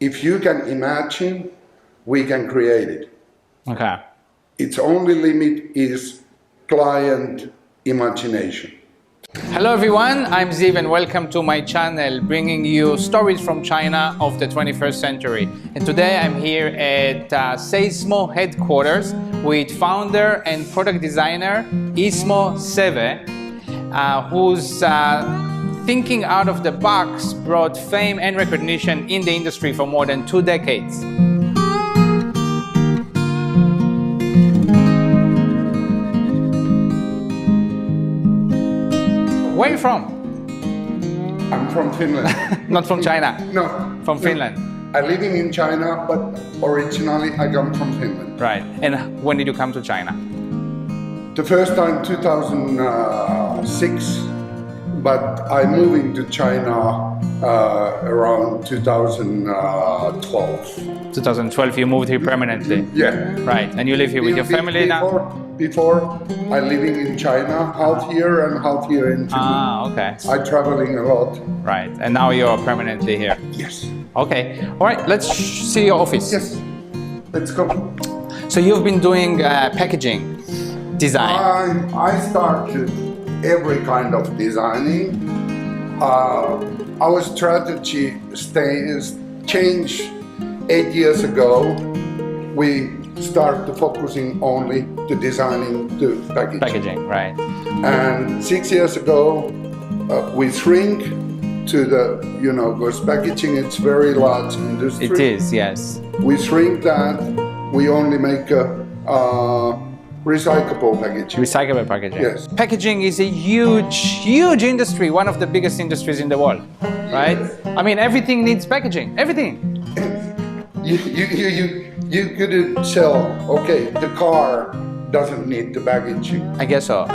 if you can imagine, we can create it. Okay. Its only limit is client imagination. Hello everyone, I'm Ziv and welcome to my channel bringing you stories from China of the 21st century. And today I'm here at Seismo headquarters with founder and product designer Ismo Seve, whose thinking out of the box brought fame and recognition in the industry for more than 2 decades. Where are you from? I'm from Finland. Not from China? No. From no. Finland? I'm living in China, but originally I come from Finland. Right. And when did you come to China? The first time 2006, but I moved to China around 2012. 2012 you moved here permanently? Yeah. Right. And you live here with your family now? Before I living in China, half here and half here in Finland. Ah, okay. I traveling a lot. Right. And now you're permanently here? Yes. Okay. All right. Let's see your office. Yes. Let's go. So you've been doing packaging design. I started every kind of designing. Our strategy changed 8 years ago. We started focusing only to designing the packaging. Packaging, right. And 6 years ago, we shrink to the, because packaging, it's very large industry. It is, yes. We shrink that. We only make recyclable packaging. Recyclable packaging. Yes. Packaging is a huge industry, one of the biggest industries in the world, right? Yes. I mean, everything needs packaging, everything. You could sell, okay, the car doesn't need the packaging. I guess so.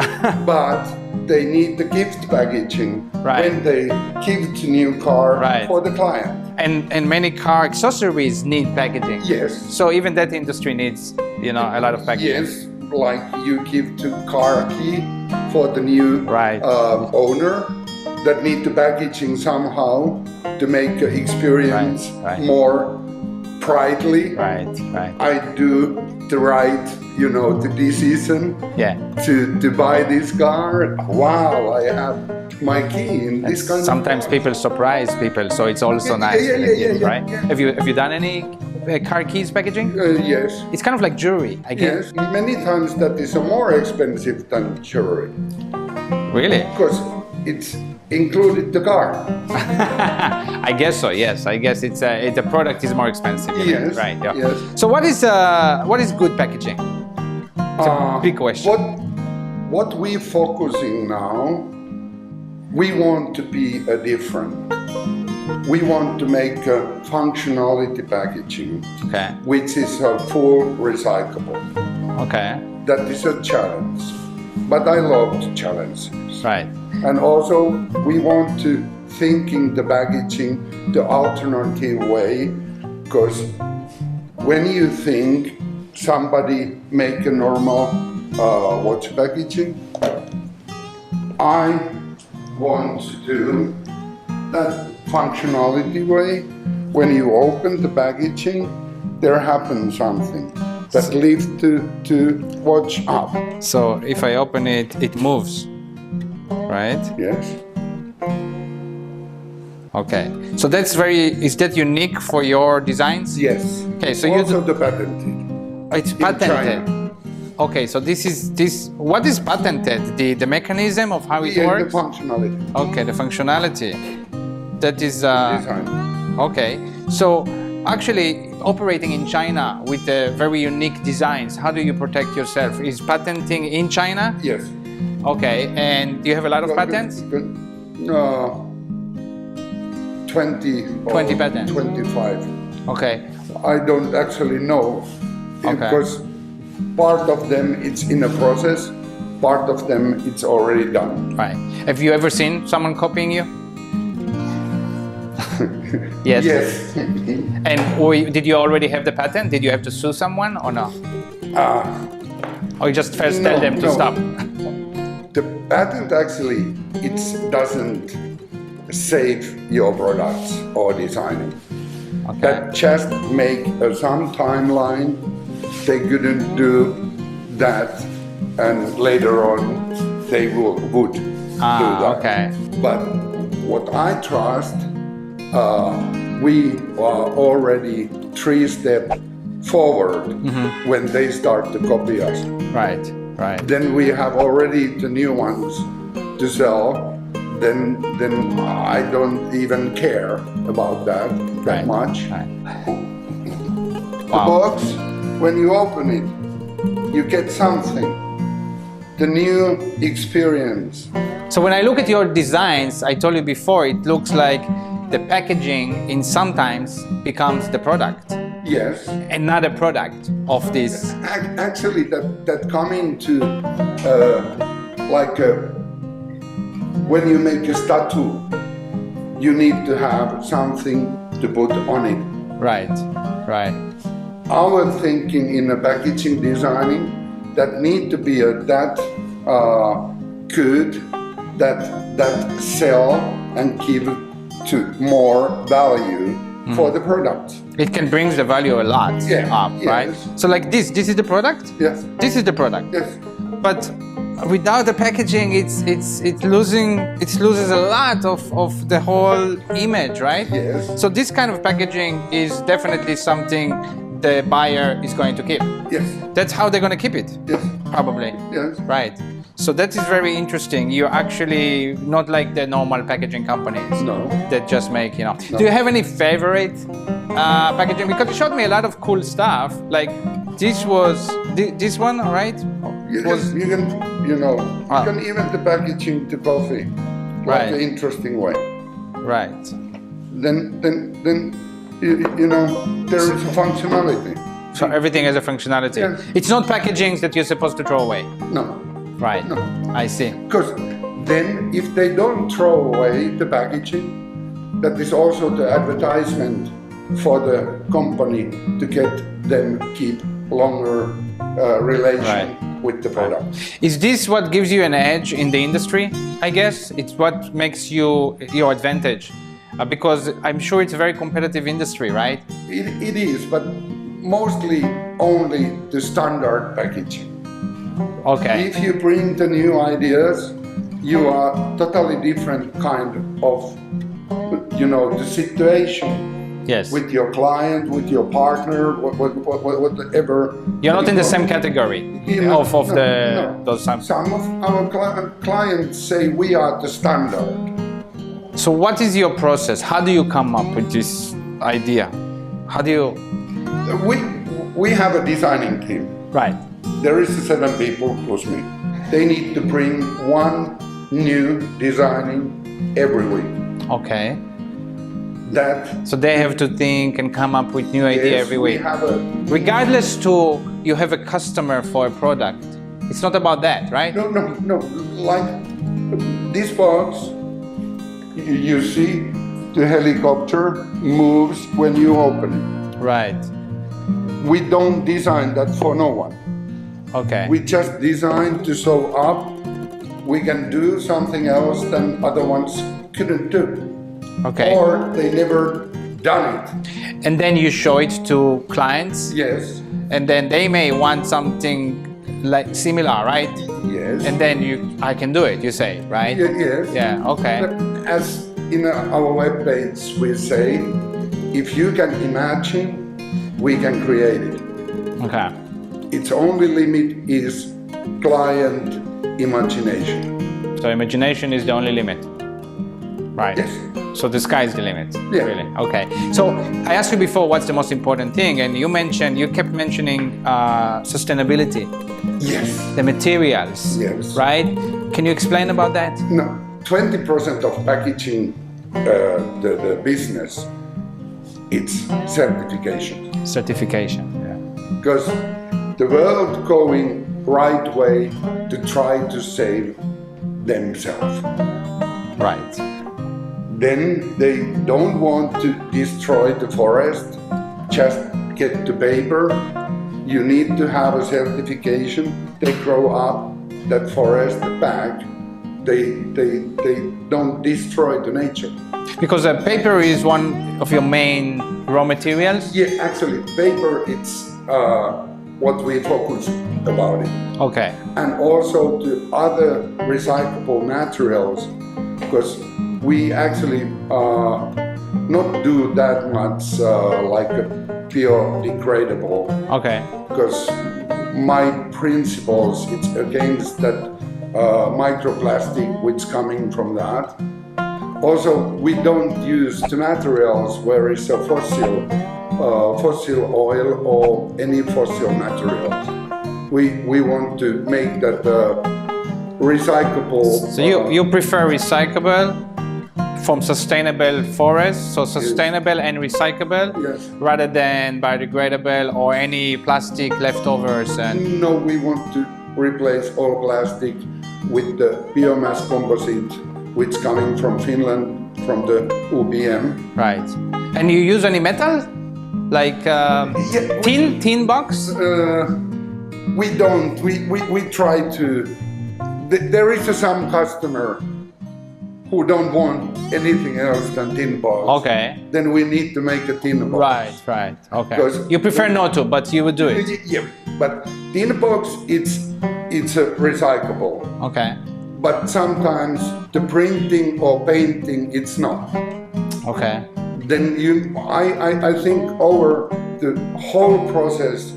But they need the gift packaging Right. when they gift new car Right. for the client. And many car accessories need packaging. Yes. So even that industry needs, a lot of packaging. Yes, like you give the car key for the new Right. owner that need the packaging somehow to make the experience Right. more pridely. Right. I do the right, the decision Yeah. to buy this car. Wow, I have my key in this kind Sometimes of car. people surprise people, so it's also nice, right? Yeah. Have you done any car keys packaging? Yes. It's kind of like jewelry, I guess. Yes, many times that is more expensive than jewelry Really? because it's included the car. I guess so. Yes, I guess the product is more expensive. Yes, Right. Yeah. yes. So what is good packaging? It's a big question. What we focusing now, we want to be different. We want to make a functionality packaging, Okay. which is a full recyclable. Okay. That is a challenge, but I love the challenges. Right. And also, we want to thinking the packaging the alternative way, because when you think somebody make a normal watch packaging, I want to do that functionality way. When you open the packaging, there happens something that leads to watch up. So if I open it, it moves. Right? Yes. Okay. So is that unique for your designs? Yes. Okay, so also the patented. It's in patented. China. Okay, so what is patented? The mechanism of how it works? The functionality. Okay, the functionality. That is Design. okay. So actually operating in China with very unique designs, how do you protect yourself? Is patenting in China? Yes. Okay, and do you have a lot of patents? 20 patents. 25. Okay. I don't actually know because part of them it's in a process, part of them it's already done. Right. Have you ever seen someone copying you? Yes. Yes. And did you already have the patent? Did you have to sue someone or no? Or you just first tell them to stop? The patent actually it doesn't save your products or designing. Okay. that just make some timeline. They couldn't do that, and later on they would do that. Okay. But what I trust, we are already 3 steps forward when they start to copy us. Right. Right. Then we have already the new ones to sell. Then I don't even care about that Right. much. Right. The Wow. box, when you open it, you get something. The new experience. So when I look at your designs, I told you before, it looks like the packaging in sometimes becomes the product, Yes. another product of this. Actually, that coming to when you make a statue, you need to have something to put on it. Right. Right. Our thinking in a packaging designing that need to be that good that sell and give to more value for the product. It can bring the value a lot up, right? Yes. So like this is the product? Yes. This is the product. Yes. But without the packaging, it loses a lot of the whole image, right? Yes. So this kind of packaging is definitely something the buyer is going to keep. Yes. That's how they're going to keep it, Yes. probably. Yes. Right. So that is very interesting. You're actually not like the normal packaging companies No. that just make, No. Do you have any favorite packaging? Because you showed me a lot of cool stuff. Like this one, right? You can Ah. you can even the packaging to coffee, like Right. the interesting way. Right. Then there is a functionality. So everything has a functionality. Yes. It's not packagings that you're supposed to throw away. No, Right. No. I see. because then if they don't throw away the packaging, that is also the advertisement for the company to get them keep longer relation with the product. Is this what gives you an edge in the industry? I guess it's what makes you your advantage, because I'm sure it's a very competitive industry, right? It is, but mostly only the standard packaging. Okay. If you bring the new ideas, you are totally different kind of, the situation Yes. with your client, with your partner, whatever. You're not in the same category of those some. Some of our clients say we are the standard. So what is your process? How do you come up with this idea? How do you? We have a designing team. Right. There is 7 people plus me. They need to bring one new designing every week. Okay. That So they have to think and come up with new idea yes, every we week. have a Regardless to you have a customer for a product. It's not about that, right? no. Like this box, you see the helicopter moves when you open it. Right. We don't design that for no one. Okay. We just design to sew up. We can do something else than other ones couldn't do. Okay. Or they never done it. And then you show it to clients, Yes, and then they may want something like similar, right? yes. And then I can do it, you say, right? Yes. Yeah, okay. But as in our webpage we say, if you can imagine, we can create it. Okay. Its only limit is client imagination. So imagination is the only limit. Right. Yes. So the sky is the limit. Yeah. Really. Okay. So I asked you before what's the most important thing, and you kept mentioning sustainability, Yes. the materials. Yes. Right? Can you explain about that? No, 20% of packaging, the business, it's certification. Certification. Yeah. Because the world going right way to try to save themselves. Right. Then they don't want to destroy the forest, just get the paper. You need to have a certification. They grow up that forest back. They don't destroy the nature. Because paper is one of your main raw materials? Yeah, actually, paper, it's what we focus about it. Okay. And also to other recyclable materials, because we actually not do that much like a biodegradable, Okay. because my principles, it's against that microplastic which coming from that. Also, we don't use the materials where it's a fossil oil or any fossil materials. We want to make that recyclable. So you prefer recyclable from sustainable forests, so sustainable and recyclable, Yes. rather than biodegradable or any plastic leftovers and No, we want to replace all plastic with the biomass composite, which coming from Finland, from the UBM. right. And you use any metal, like Yeah, tin box? We don't. We try to. There is some customer who don't want anything else than tin box. Okay. Then we need to make a tin box. Right. Okay. Because- You prefer not to, but you would do it. Yeah, but tin box it's a recyclable. Okay. But sometimes the printing or painting it's not. Okay. Then I think over the whole process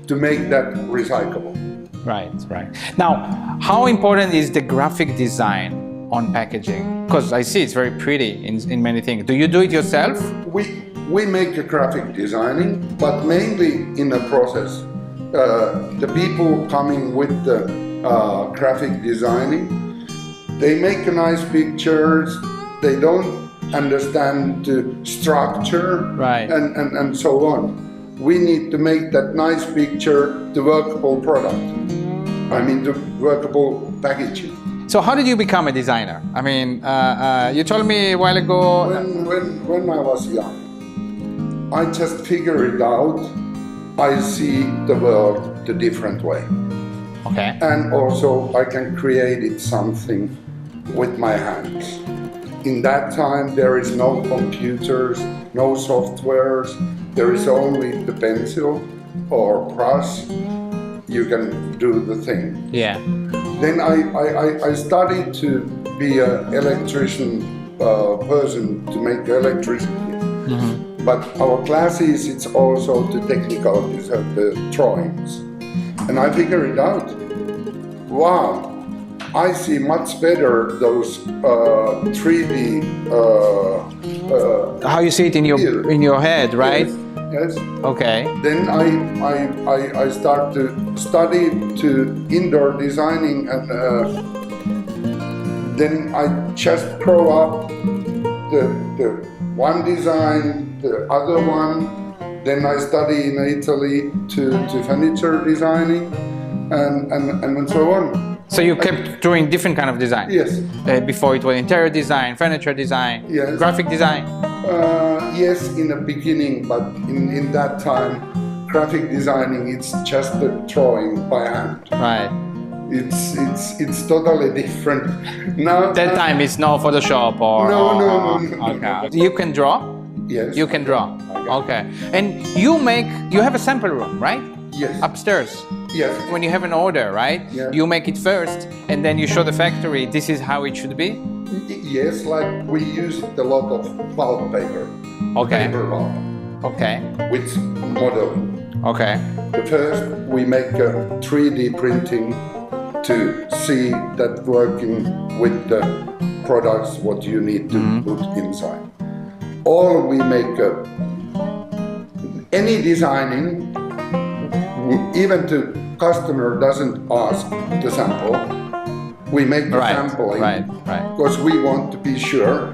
to make that recyclable. Right. Now, how important is the graphic design on packaging? Because I see it's very pretty in many things. Do you do it yourself? We make a graphic designing, but mainly in a process. The people coming with the graphic designing, they make a nice pictures. They don't understand the structure, Right. and so on. We need to make that nice picture the workable product. I mean the workable packaging. So how did you become a designer? I mean, you told me a while ago. When I was young, I just figured it out. I see the world the different way. Okay. And also I can create it something with my hands. In that time there is no computers, no softwares, there is only the pencil or brush. You can do the thing. Yeah. Then I studied to be an electrician person to make electricity. But our classes, it's also the technical, the drawings. And I figured it out. Wow, I see much better those 3D. How you see it in your head, right? Yes. Okay. Then I start to study to indoor designing, and then I just grow up the one design, the other one. Then I study in Italy to furniture designing, and so on. So you kept doing different kind of design? Yes. Before it was interior design, furniture design, Yes. graphic design. Yes, in the beginning, but in that time, graphic designing, it's just a drawing by hand. Right. It's totally different. Now That time it's no Photoshop or... No. Okay. You can draw? Yes. You can draw? I can. Okay. And you have a sample room, right? Yes. Upstairs. Yes. When you have an order, right? Yeah. You make it first and then you show the factory, this is how it should be? Yes, like we use a lot of pulp paper. Okay. Paper pulp Okay. with modeling. Okay. The first we make a 3D printing to see that working with the products what you need to put inside. Or we make any designing, even the customer doesn't ask the sample. We make the Right. sampling Right. because we want to be sure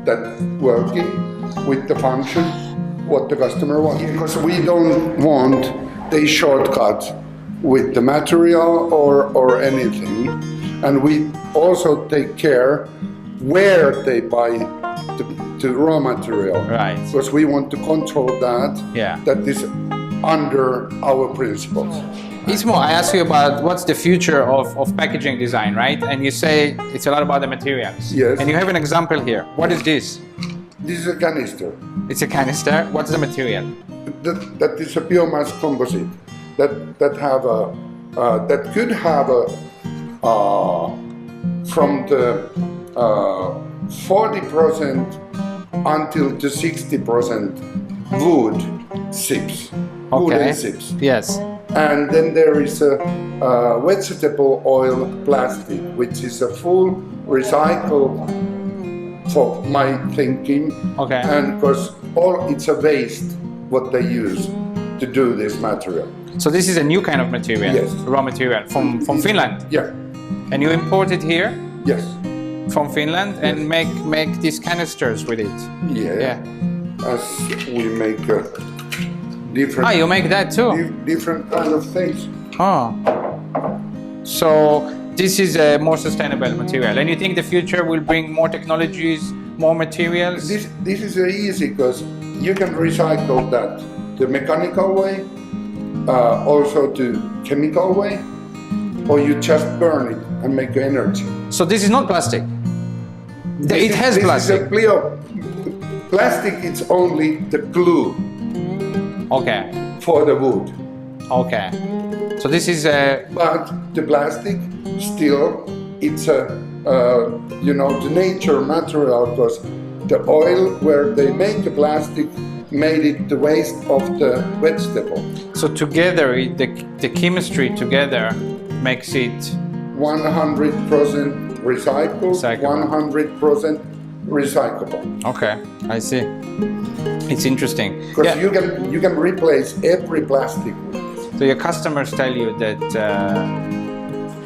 that working with the function what the customer wants. Because we don't want a shortcut with the material or anything. And we also take care where they buy the raw material. Right. Because we want to control that. Yeah. That is under our principles. Ismo, I asked you about what's the future of packaging design, right? And you say it's a lot about the materials. Yes. And you have an example here. What is this? This is a canister. It's a canister. What's the material? That is a biomass composite that have a that could have a from the 40% until to 60% wood chips. Wood Okay. and chips. Yes. And then there is a vegetable oil plastic, which is a full recycle for my thinking. Okay. And because it's a waste what they use to do this material. So this is a new kind of material. Yes. Raw material from Finland. Yeah. And you import it here Yes. from Finland and make these canisters with it. Yeah. Yeah. As we make a different. Ah, you make that too. Different kind of things. Oh. So this is a more sustainable material. And you think the future will bring more technologies, more materials? This is easy because you can recycle that the mechanical way, also the chemical way, or you just burn it and make energy. So this is not plastic. It has This plastic. is a plastic. It's only the glue Okay. for the wood, Okay. So this is a but the plastic still it's a the nature material because the oil where they make the plastic made it the waste of the vegetable. so together the chemistry together makes it 100% recycled, Recyclable. 100% recyclable. okay. I see. It's interesting. Because you can replace every plastic with this. So your customers tell you that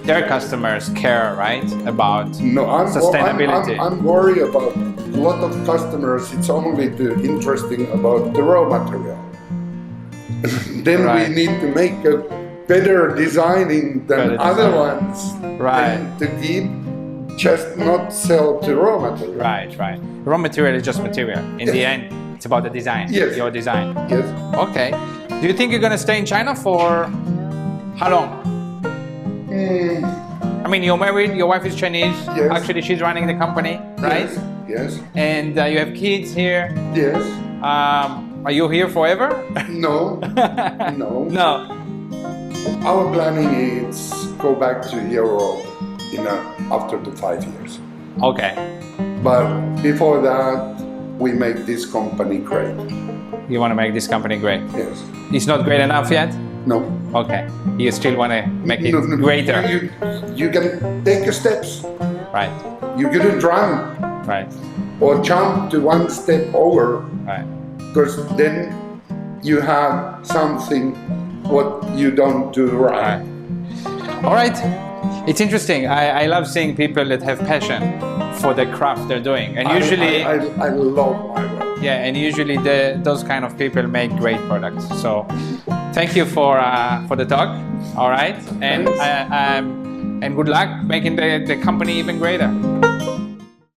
their customers care, right, about No, sustainability. I'm worried about a lot of customers. It's only interesting about the raw material. Then Right. we need to make a better designing than Better other design. ones. Right. And to keep just not sell the raw material. Right, right. Raw material is just material. In the end, it's about the design. Yes. Your design. Yes. Okay. Do you think you're gonna stay in China for how long? I mean, you're married. Your wife is Chinese. Yes. Actually, she's running the company, right? Yes. And you have kids here. Yes. Are you here forever? No. No. No. Our planning is go back to Europe after the 5 years. Okay. But before that, we make this company great. You want to make this company great. Yes. It's not great enough yet. No. Okay. You still want to make it No, no. greater. You can take the steps. Right. You couldn't run Right. or jump to one step over Right. because then you have something what you don't do right. Right. All right. It's interesting. I love seeing people that have passion for the craft they're doing, and usually, I love my work. yeah, and usually those kind of people make great products. So, thank you for the talk. All right, and Thanks. and good luck making the company even greater.